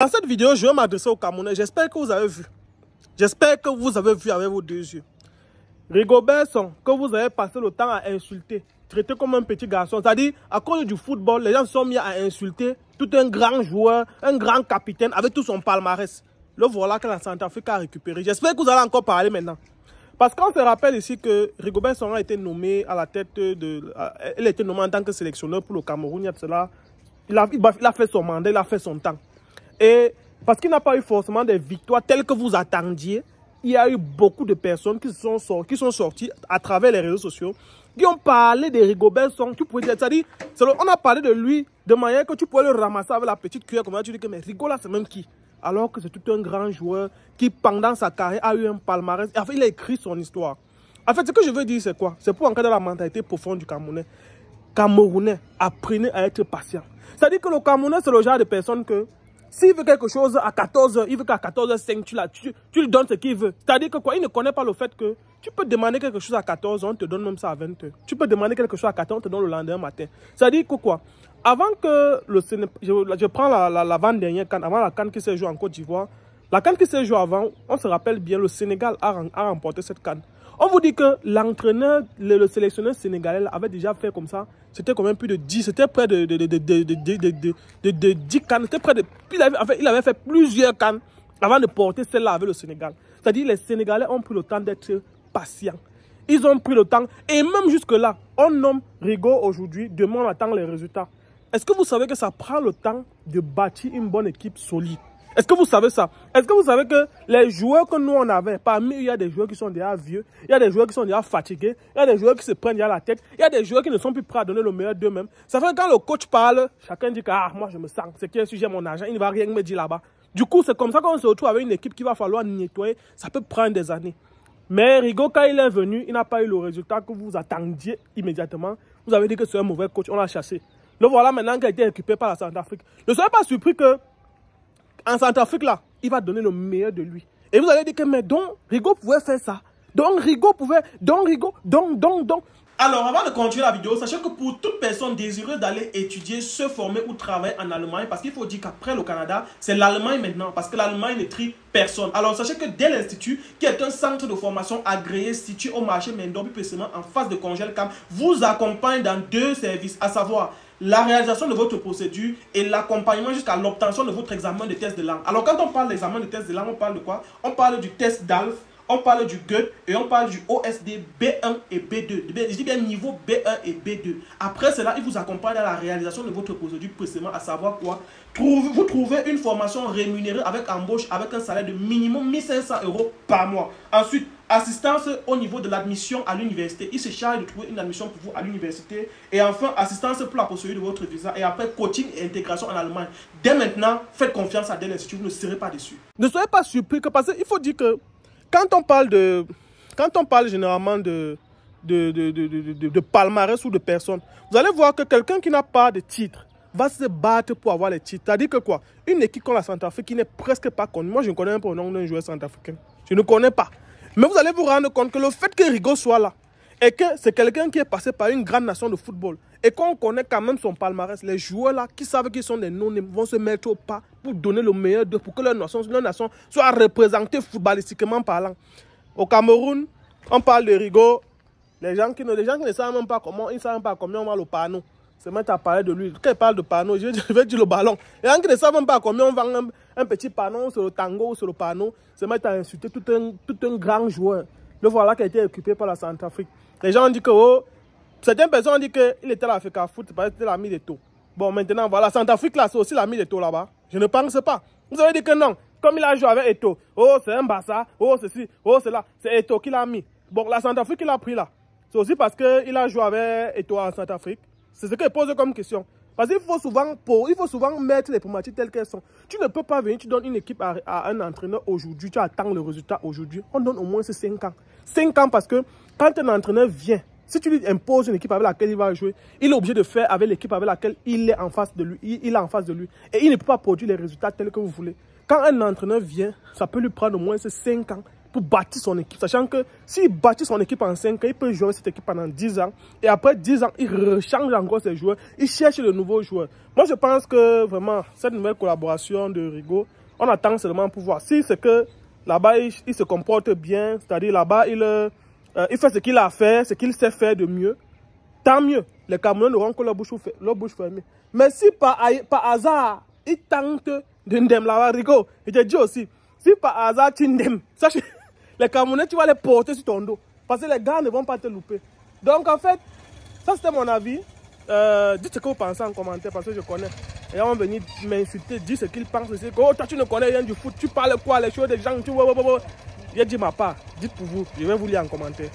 Dans cette vidéo, je vais m'adresser aux Camerounais. J'espère que vous avez vu. J'espère que vous avez vu avec vos deux yeux. Rigobert Song, que vous avez passé le temps à insulter, traiter comme un petit garçon. C'est-à-dire, à cause du football, les gens se sont mis à insulter tout un grand joueur, un grand capitaine avec tout son palmarès. Le voilà que la Centrafrique a récupéré. J'espère que vous allez encore parler maintenant. Parce qu'on se rappelle ici que Rigobert Song a été nommé à la tête de... Il a été nommé en tant que sélectionneur pour le Cameroun. Il y a cela. Il a fait son mandat, il a fait son temps. Et parce qu'il n'a pas eu forcément des victoires telles que vous attendiez, il y a eu beaucoup de personnes qui sont sorties à travers les réseaux sociaux, qui ont parlé de Rigobert Song. C'est-à-dire, on a parlé de lui de manière que tu pouvais le ramasser avec la petite cuillère. Comme ça, tu dis que mais Rigo là, c'est même qui? Alors que c'est tout un grand joueur qui, pendant sa carrière, a eu un palmarès. Et en fait, il a écrit son histoire. En fait, ce que je veux dire, c'est quoi? C'est pour encadrer la mentalité profonde du Camerounais. Camerounais, apprenez à être patient. C'est-à-dire que le Camerounais, c'est le genre de personne que s'il veut quelque chose à 14h, il veut qu'à 14h05, tu lui donnes ce qu'il veut. C'est-à-dire que quoi, il ne connaît pas le fait que tu peux demander quelque chose à 14h, on te donne même ça à 20h. Tu peux demander quelque chose à 14h, on te donne le lendemain matin. C'est-à-dire que quoi, avant que le Sénégal, je prends l'avant-dernière CAN, avant la CAN qui s'est jouée en Côte d'Ivoire, la CAN qui s'est jouée avant, on se rappelle bien, le Sénégal a remporté cette CAN. On vous dit que l'entraîneur, le sélectionneur sénégalais avait déjà fait comme ça. C'était quand même plus de 10, c'était près de 10 cannes. C'était près de, il avait fait plusieurs cannes avant de porter celle-là avec le Sénégal. C'est-à-dire les Sénégalais ont pris le temps d'être patients. Ils ont pris le temps. Et même jusque-là, on nomme Rigo aujourd'hui, demain on attend les résultats. Est-ce que vous savez que ça prend le temps de bâtir une bonne équipe solide? Est-ce que vous savez ça? Est-ce que vous savez que les joueurs que nous on avait, parmi eux, il y a des joueurs qui sont déjà vieux, il y a des joueurs qui sont déjà fatigués, il y a des joueurs qui se prennent déjà la tête, il y a des joueurs qui ne sont plus prêts à donner le meilleur d'eux-mêmes. Ça fait que quand le coach parle, chacun dit que ah, moi je me sens, c'est qui est sujet mon argent, il ne va rien me dire là-bas. Du coup, c'est comme ça qu'on se retrouve avec une équipe qui va falloir nettoyer, ça peut prendre des années. Mais Rigo, quand il est venu, il n'a pas eu le résultat que vous attendiez immédiatement. Vous avez dit que c'est un mauvais coach, on l'a chassé. Le voilà maintenant qui a été récupéré par la Centrafrique. Ne soyez pas surpris que en Centrafrique, là, il va donner le meilleur de lui. Et vous allez dire que, mais donc, Rigo pouvait faire ça. Donc, Rigo pouvait, donc. Alors, avant de continuer la vidéo, sachez que pour toute personne désireuse d'aller étudier, se former ou travailler en Allemagne, parce qu'il faut dire qu'après le Canada, c'est l'Allemagne maintenant, parce que l'Allemagne ne trie personne. Alors, sachez que dès l'Institut, qui est un centre de formation agréé situé au marché Mendorbi, précisément en face de Congel Cam, vous accompagne dans 2 services, à savoir la réalisation de votre procédure et l'accompagnement jusqu'à l'obtention de votre examen de test de langue. Alors, quand on parle d'examen de test de langue, on parle de quoi? On parle du test d'ALF, on parle du Goethe et on parle du OSD B1 et B2. Je dis bien niveau B1 et B2. Après cela, il vous accompagne à la réalisation de votre procédure précisément, à savoir quoi? Vous trouvez une formation rémunérée avec embauche, avec un salaire de minimum 1500 € par mois. Ensuite, assistance au niveau de l'admission à l'université. Il se charge de trouver une admission pour vous à l'université. Et enfin, assistance pour la procédure de votre visa. Et après, coaching et intégration en Allemagne. Dès maintenant, faites confiance à Dell Institut, vous ne serez pas déçus. Ne soyez pas surpris que, parce qu'il faut dire que quand on parle généralement de palmarès ou de personnes, vous allez voir que quelqu'un qui n'a pas de titre va se battre pour avoir les titres. C'est-à-dire que quoi? Une équipe comme la Centrafrique qui n'est presque pas connue. Moi, je ne connais même pas le nom d'un joueur centrafricain. Je ne connais pas. Mais vous allez vous rendre compte que le fait que Rigo soit là, et que c'est quelqu'un qui est passé par une grande nation de football, et qu'on connaît quand même son palmarès, les joueurs là, qui savent qu'ils sont des non-nés, vont se mettre au pas pour donner le meilleur d'eux, pour que leur nation soit représentée footballistiquement parlant. Au Cameroun, on parle de Rigo, les gens qui ne savent même pas comment, ils ne savent même pas combien on va le panneau. Se mettre à parler de lui. Quand il parle de panneau, je vais dire le ballon. Les gens qui ne savent même pas combien on vend un petit panneau sur le tango ou sur le panneau, se mettent à insulter tout un grand joueur. Le voilà qui a été occupé par la Centrafrique. Les gens ont dit que, oh, certaines personnes ont dit qu'il était à l'Africa Foot, c'est parce que c'était l'ami d'Eto'o. Bon, maintenant, voilà, Centrafrique là, c'est aussi l'ami d'Eto'o là-bas. Je ne pense pas. Vous avez dit que non. Comme il a joué avec Eto'o, oh, c'est un Bassa, oh, ceci, oh, c'est là. C'est Eto'o qui l'a mis. Bon, la Centrafrique, il a pris là. C'est aussi parce qu'il a joué avec Eto'o en Centrafrique. C'est ce qu'il pose comme question. Parce qu'il faut souvent mettre les problématiques telles qu'elles sont. Tu ne peux pas venir, tu donnes une équipe à un entraîneur aujourd'hui, tu attends le résultat aujourd'hui. On donne au moins 5 ans. 5 ans parce que quand un entraîneur vient, si tu lui imposes une équipe avec laquelle il va jouer, il est obligé de faire avec l'équipe avec laquelle il est en face de lui. Il est en face de lui. Et il ne peut pas produire les résultats tels que vous voulez. Quand un entraîneur vient, ça peut lui prendre au moins 5 ans pour bâtir son équipe. Sachant que s'il bâtit son équipe en 5 ans, il peut jouer cette équipe pendant 10 ans. Et après 10 ans, il rechange encore ses joueurs. Il cherche de nouveaux joueurs. Moi, je pense que vraiment, cette nouvelle collaboration de Rigo, on attend seulement pour voir. Si c'est que là-bas, il se comporte bien, c'est-à-dire là-bas, il fait ce qu'il a fait, ce qu'il sait faire de mieux, tant mieux. Les Camerounais n'auront que leur bouche fermée. Mais si par hasard, il tente de ndem là-bas, Rigo, je te dis aussi, si par hasard tu ndem, sache, les Camerounais, tu vas les porter sur ton dos. Parce que les gars ne vont pas te louper. Donc en fait, ça c'était mon avis. Dites ce que vous pensez en commentaire parce que je connais. Et là, on va venir m'insulter, dire ce qu'ils pensent. Oh, toi tu ne connais rien du foot, tu parles quoi, les choses des gens, tu vois. J'ai dit ma part, dites pour vous, je vais vous lire en commentaire.